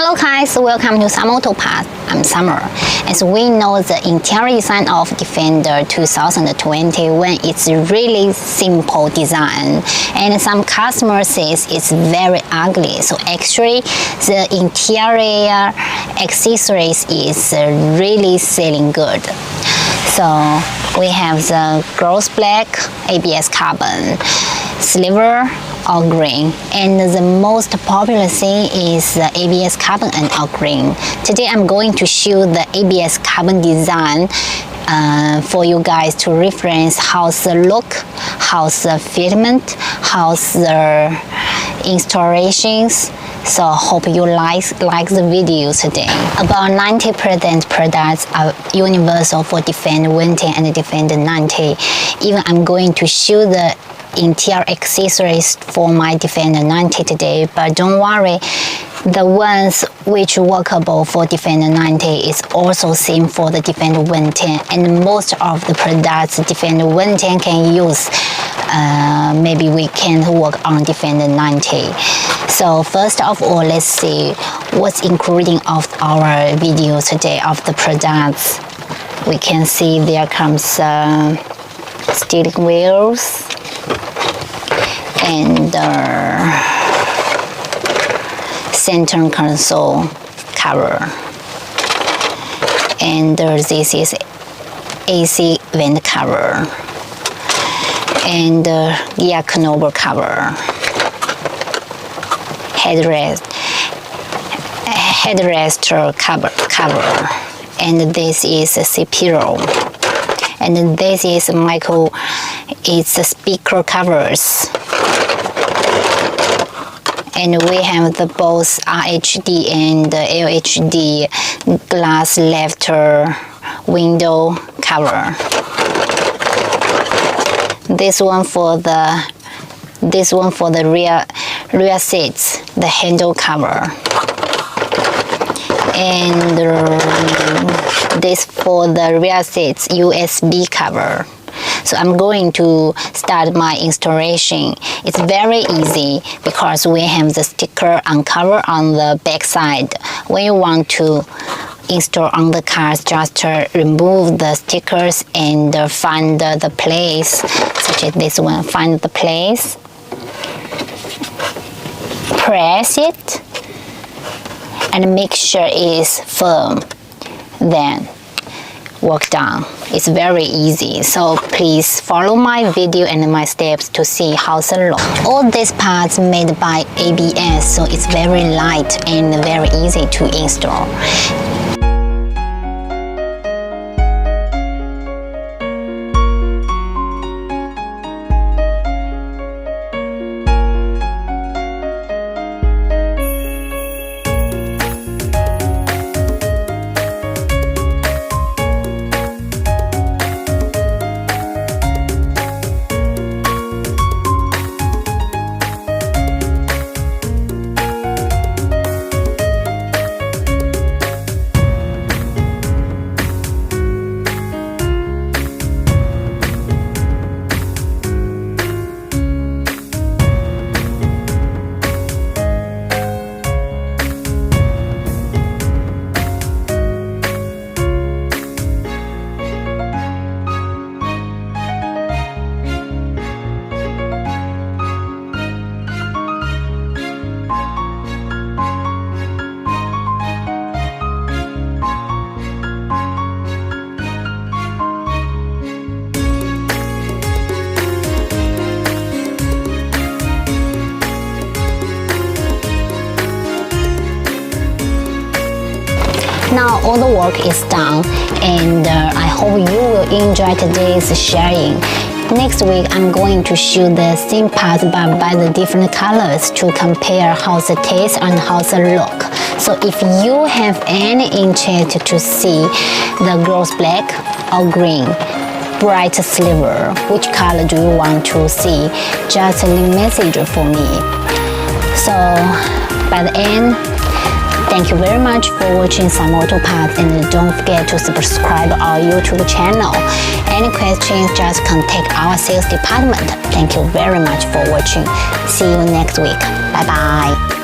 Hello guys, welcome to summerautoparts. I'm Summer. As we know, the interior design of Defender 2021 it's really simple design, and some customers says it's very ugly. So actually, the interior accessories is really selling good. So we have the gloss black, ABS carbon, silver, or green, and the most popular thing is the ABS carbon and or green. Today I'm going to show the ABS carbon design for you guys to reference how's the look, how's the fitment, how's the installations. So hope you like the video today. About 90% products are universal for Defender 110 and Defender 90. Even I'm going to show the interior accessories for my Defender 90 today, but don't worry, the ones which workable for Defender 90 is also same for the Defender 110, and most of the products Defender 110 can use, maybe we can work on Defender 90. So first of all, let's see what's including of our video today of the products. We can see there comes steering wheels and center console cover, and this is AC vent cover and gear knob cover, headrest cover, and this is a C-pillow, and this is it's a speaker covers. And we have the both RHD and LHD glass lifter window cover. This one for the rear seats, the handle cover, and this for the rear seats USB cover. So I'm going to start my installation. It's very easy because we have the sticker uncover on the back side. When you want to install on the cars, just remove the stickers and find the place, such as this one. Find the place, press it, and make sure it's firm. Then work done. It's very easy, so please follow my video and my steps to see how it looks. All these parts made by ABS, so it's very light and very easy to install. Now all the work is done, and I hope you will enjoy today's sharing. Next week I'm going to show the same parts but by the different colors to compare how the taste and how the look. So if you have any interest to see the gloss black or green, bright silver, which color do you want to see, just leave a message for me. So by the end, thank you very much for watching summerautoparts, and don't forget to subscribe our YouTube channel. Any questions, just contact our sales department. Thank you very much for watching. See you next week. Bye bye.